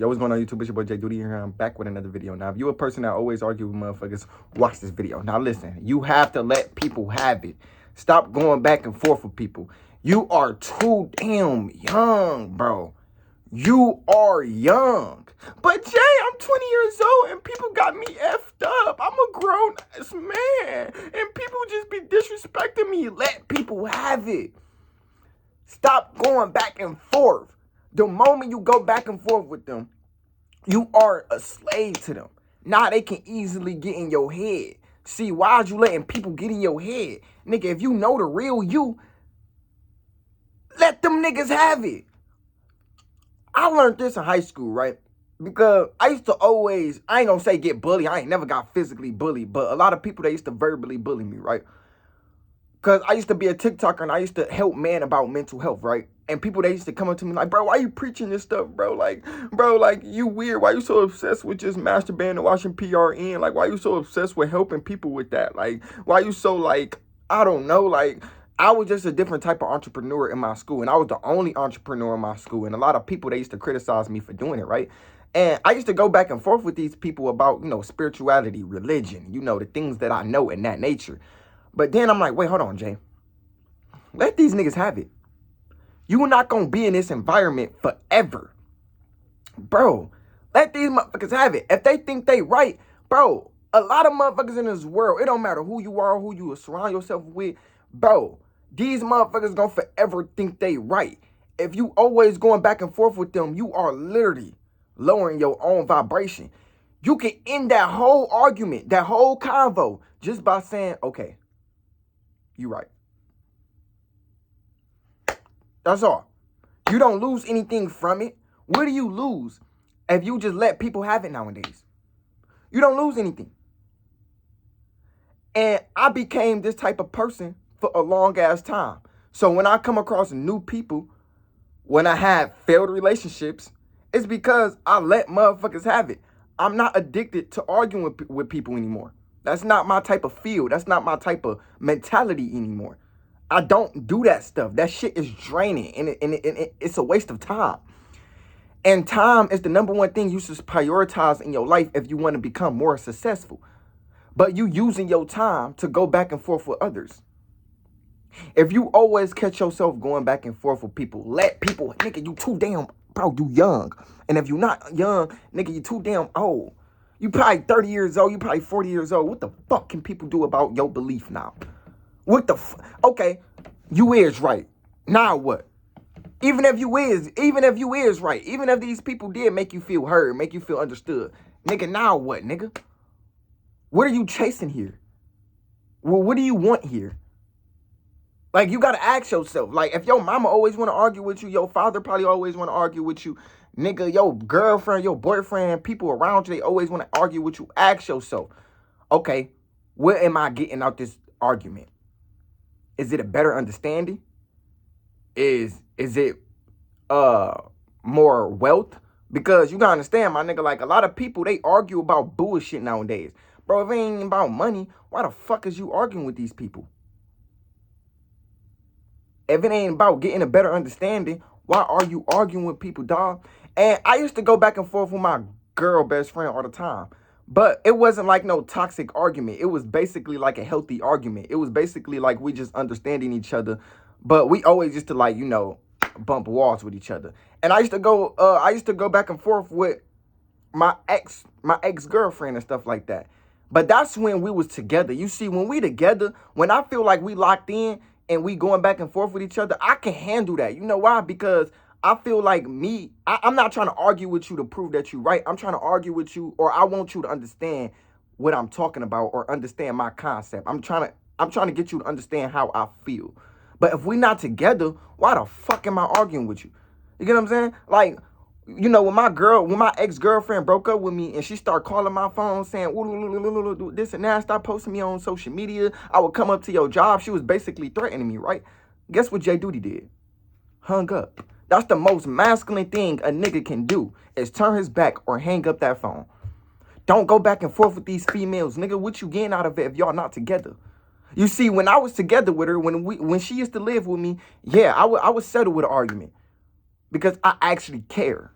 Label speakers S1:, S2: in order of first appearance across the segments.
S1: Yo, what's going on YouTube? It's your boy Jayyduty here. I'm back with another video. Now, if you're a person that always argue with motherfuckers, watch this video. Now, listen, you have to let people have it. Stop going back and forth with people. You are too damn young, bro. You are young. But Jay, I'm 20 years old and people got me effed up. I'm a grown-ass man. And people just be disrespecting me. Let people have it. Stop going back and forth. The moment you go back and forth with them, you are a slave to them. Now they can easily get in your head. See, why are you letting people get in your head? Nigga, if you know the real you, let them niggas have it. I learned this in high school, right? Because I used to always, I ain't gonna say get bullied. I ain't never got physically bullied. But a lot of people, they used to verbally bully me, right? Because I used to be a TikToker and I used to help men about mental health, right? And people, they used to come up to me like, bro, why you preaching this stuff, bro? Like, bro, like, you weird. Why you so obsessed with just masturbating and watching PRN? Like, why you so obsessed with helping people with that? Like, why you so, like, I don't know, like, I was just a different type of entrepreneur in my school. And I was the only entrepreneur in my school. And a lot of people, they used to criticize me for doing it, right? And I used to go back and forth with these people about, you know, spirituality, religion, you know, the things that I know in that nature. But then I'm like, wait, hold on, Jay. Let these niggas have it. You are not going to be in this environment forever. Bro, let these motherfuckers have it. If they think they right, bro, a lot of motherfuckers in this world, it don't matter who you are, who you surround yourself with, bro, these motherfuckers going to forever think they right. If you always going back and forth with them, you are literally lowering your own vibration. You can end that whole argument, that whole convo, just by saying, okay, you right. That's all. You don't lose anything from it. What do you lose if you just let people have it nowadays? You don't lose anything. And I became this type of person for a long ass time. So when I come across new people, when I have failed relationships, it's because I let motherfuckers have it. I'm not addicted to arguing with people anymore. That's not my type of field. That's not my type of mentality anymore. I don't do that stuff. That shit is draining and it's a waste of time. And time is the number one thing you should prioritize in your life if you want to become more successful. But you using your time to go back and forth with others. If you always catch yourself going back and forth with people, let people, nigga, you too damn, bro, you young. And if you're not young, nigga, you too damn old. You probably 30 years old, you probably 40 years old. What the fuck can people do about your belief now? What the okay, you is right. Now what? Even if you is right, even if these people did make you feel heard, make you feel understood, nigga, now what, nigga? What are you chasing here? Well, what do you want here? Like, you gotta ask yourself, like, if your mama always wanna argue with you, your father probably always wanna argue with you, nigga, your girlfriend, your boyfriend, people around you, they always wanna argue with you. Ask yourself, okay, what am I getting out this argument? Is it a better understanding? Is it more wealth? Because you gotta understand, my nigga, like, a lot of people, they argue about bullshit nowadays. Bro, if it ain't about money, why the fuck is you arguing with these people? If it ain't about getting a better understanding, why are you arguing with people, dog? And I used to go back and forth with my girl best friend all the time. But it wasn't like no toxic argument. It was basically like a healthy argument. It was basically like we just understanding each other. But we always used to, like, you know, bump walls with each other. And I used to go back and forth with my ex-girlfriend and stuff like that. But that's when we was together. You see, when we together, when I feel like we locked in and we going back and forth with each other, I can handle that. You know why? Because I feel like I'm not trying to argue with you to prove that you're right. I'm trying to argue with you, or I want you to understand what I'm talking about or understand my concept. I'm trying to get you to understand how I feel. But if we're not together, why the fuck am I arguing with you? You get what I'm saying? Like, you know, when my ex-girlfriend broke up with me and she started calling my phone saying, this and that, stop posting me on social media, I would come up to your job. She was basically threatening me, right? Guess what Jayyduty did? Hung up. That's the most masculine thing a nigga can do, is turn his back or hang up that phone. Don't go back and forth with these females. Nigga, what you getting out of it if y'all not together? You see, when I was together with her, when she used to live with me, yeah, I would settle with an argument because I actually care.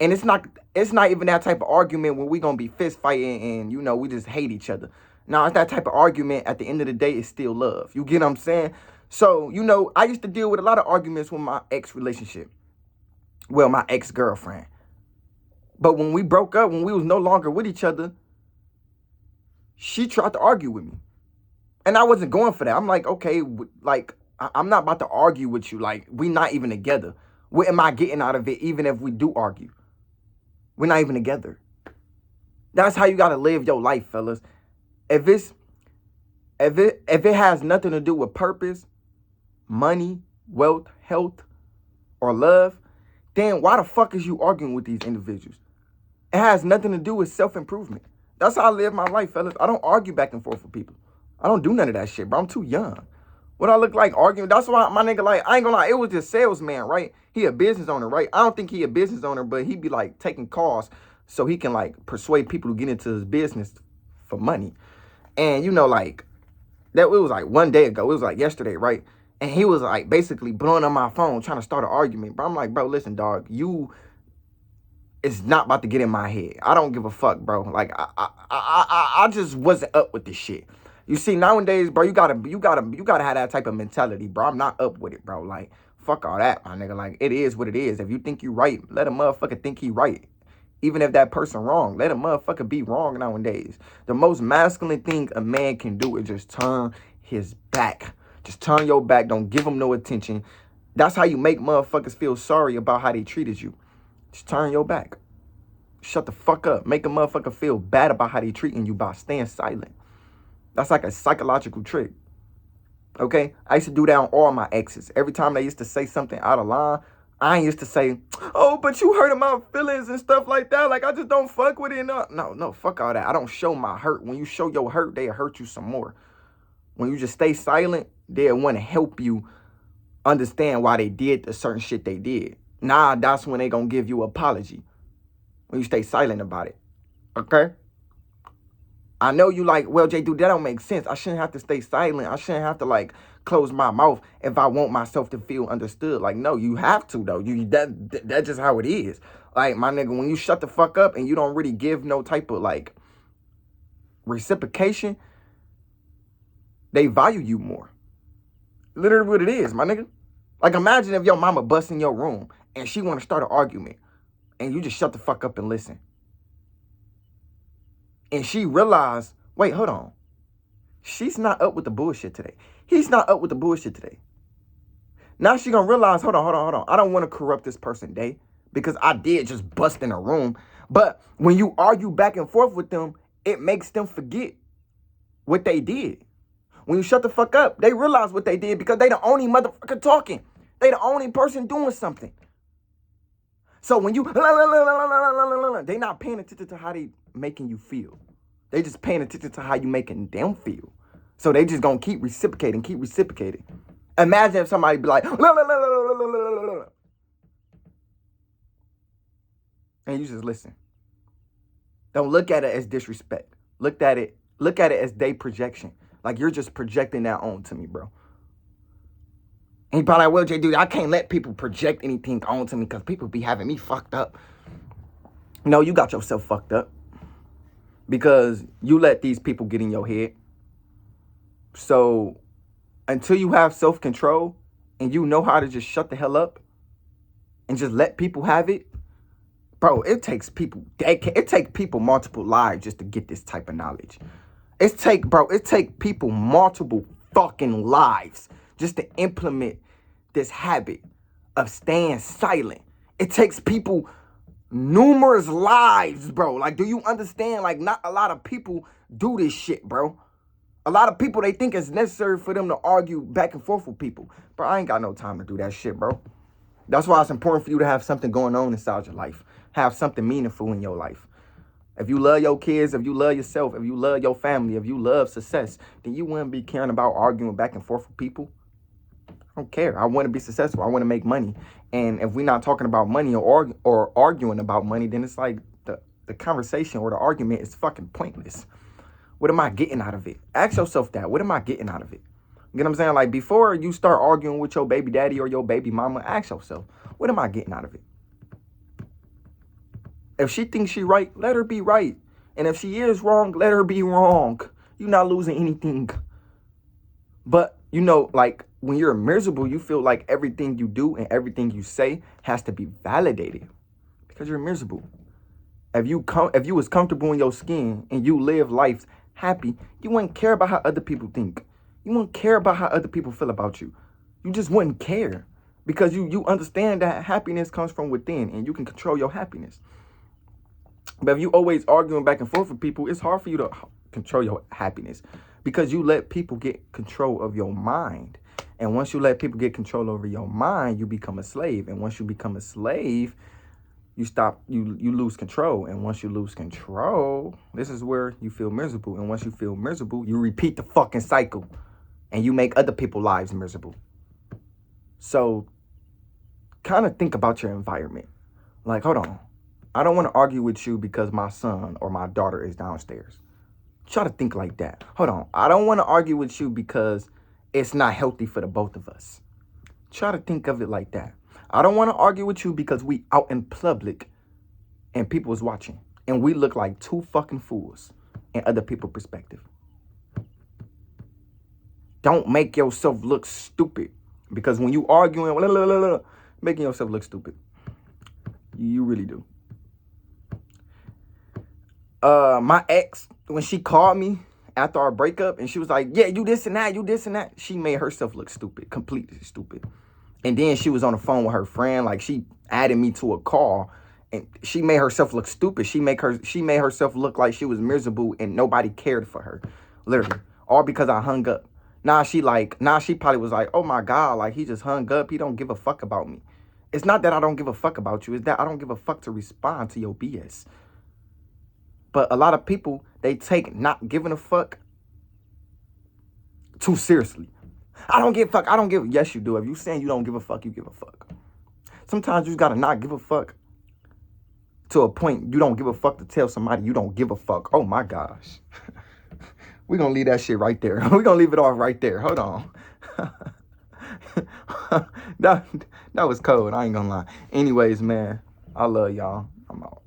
S1: And it's not even that type of argument when we gonna be fist fighting and, you know, we just hate each other. Now, it's that type of argument. At the end of the day, it's still love. You get what I'm saying? So, you know, I used to deal with a lot of arguments with my ex relationship. Well, my ex-girlfriend. But when we broke up, when we was no longer with each other, she tried to argue with me. And I wasn't going for that. I'm like, okay, like, I'm not about to argue with you. Like, we not even together. What am I getting out of it, even if we do argue? We're not even together. That's how you got to live your life, fellas. If it has nothing to do with purpose, money, wealth, health, or love, then why the fuck is you arguing with these individuals? It has nothing to do with self-improvement. That's how I live my life, fellas. I don't argue back and forth with people. I don't do none of that shit, bro. I'm too young. What I look like arguing? That's why my nigga, like, I ain't gonna lie, it was this salesman, right? He a business owner, right? I don't think he a business owner, but he be like taking calls so he can like persuade people to get into his business for money. And you know, like, that it was like one day ago, it was like yesterday, right? And he was like basically blowing on my phone trying to start an argument. But I'm like, bro, listen, dog, it's not about to get in my head. I don't give a fuck, bro. Like, I just wasn't up with this shit. You see, nowadays, bro, you gotta have that type of mentality, bro. I'm not up with it, bro. Like, fuck all that, my nigga. Like, it is what it is. If you think you right, let a motherfucker think he right. Even if that person wrong, let a motherfucker be wrong nowadays. The most masculine thing a man can do is just turn his back. Just turn your back. Don't give him no attention. That's how you make motherfuckers feel sorry about how they treated you. Just turn your back. Shut the fuck up. Make a motherfucker feel bad about how they treating you by staying silent. That's like a psychological trick. Okay? I used to do that on all my exes. Every time they used to say something out of line, I used to say, oh, but you hurting my feelings and stuff like that. Like, I just don't fuck with it. No, fuck all that. I don't show my hurt. When you show your hurt, they'll hurt you some more. When you just stay silent, they'll want to help you understand why they did the certain shit they did. Nah, that's when they gonna give you an apology. When you stay silent about it. Okay? I know you like, well, Jayyduty, that don't make sense. I shouldn't have to stay silent. I shouldn't have to, like, close my mouth if I want myself to feel understood. Like, no, you have to, though. That's just how it is. Like, my nigga, when you shut the fuck up and you don't really give no type of, like, reciprocation, they value you more. Literally what it is, my nigga. Like, imagine if your mama busts in your room and she want to start an argument and you just shut the fuck up and listen. And she realized, wait, hold on. She's not up with the bullshit today. He's not up with the bullshit today. Now she gonna realize, hold on. I don't want to corrupt this person day because I did just bust in a room. But when you argue back and forth with them, it makes them forget what they did. When you shut the fuck up, they realize what they did because they the only motherfucker talking. They the only person doing something. So when you, they not paying attention to how they making you feel. They just paying attention to how you making them feel. So they just gonna keep reciprocating. Imagine if somebody be like, and you just listen. Don't look at it as disrespect. Look at it as they projection. Like, you're just projecting that onto me, bro. And he probably like, well, Jayyduty, I can't let people project anything onto me because people be having me fucked up. No, you got yourself fucked up because you let these people get in your head. So until you have self-control and you know how to just shut the hell up and just let people have it, bro, it takes people multiple lives just to get this type of knowledge. It take people multiple fucking lives just to implement this habit of staying silent. It takes people numerous lives, bro. Like, do you understand? Like, not a lot of people do this shit, bro. A lot of people, they think it's necessary for them to argue back and forth with people. Bro, I ain't got no time to do that shit, bro. That's why it's important for you to have something going on inside your life. Have something meaningful in your life. If you love your kids, if you love yourself, if you love your family, if you love success, then you wouldn't be caring about arguing back and forth with people. I don't care. I want to be successful. I want to make money. And if we're not talking about money or arguing about money, then it's like the conversation or the argument is fucking pointless. What am I getting out of it? Ask yourself that. What am I getting out of it? You get what I'm saying? Like, before you start arguing with your baby daddy or your baby mama, ask yourself, what am I getting out of it? If she thinks she right, let her be right. And if she is wrong, let her be wrong. You're not losing anything. But, you know, like when you're miserable, you feel like everything you do and everything you say has to be validated because you're miserable. If you was comfortable in your skin and you live life happy, you wouldn't care about how other people think. You wouldn't care about how other people feel about you. You just wouldn't care because you understand that happiness comes from within and you can control your happiness. But if you always arguing back and forth with people, it's hard for you to control your happiness because you let people get control of your mind. And once you let people get control over your mind, you become a slave. And once you become a slave, you lose control. And once you lose control, this is where you feel miserable. And once you feel miserable, you repeat the fucking cycle and you make other people's lives miserable. So kind of think about your environment. Like, hold on. I don't want to argue with you because my son or my daughter is downstairs. Try to think like that. Hold on. I don't want to argue with you because it's not healthy for the both of us. Try to think of it like that. I don't want to argue with you because we out in public and people is watching and we look like two fucking fools in other people's perspective. Don't make yourself look stupid because when you arguing, making yourself look stupid. You really do. My ex, when she called me after our breakup and she was like, yeah, you this and that, she made herself look stupid, completely stupid. And then she was on the phone with her friend, like she added me to a call and she made herself look stupid. She made herself look like she was miserable and nobody cared for her, literally, all because I hung up. Now she probably was like, oh my God, like he just hung up. He don't give a fuck about me. It's not that I don't give a fuck about you. It's that I don't give a fuck to respond to your BS. But a lot of people, they take not giving a fuck too seriously. I don't give a fuck. Yes, you do. If you saying you don't give a fuck, you give a fuck. Sometimes you just gotta not give a fuck to a point you don't give a fuck to tell somebody you don't give a fuck. Oh my gosh. We're gonna leave that shit right there. We're gonna leave it off right there. Hold on. that was cold. I ain't gonna lie. Anyways, man, I love y'all. I'm out.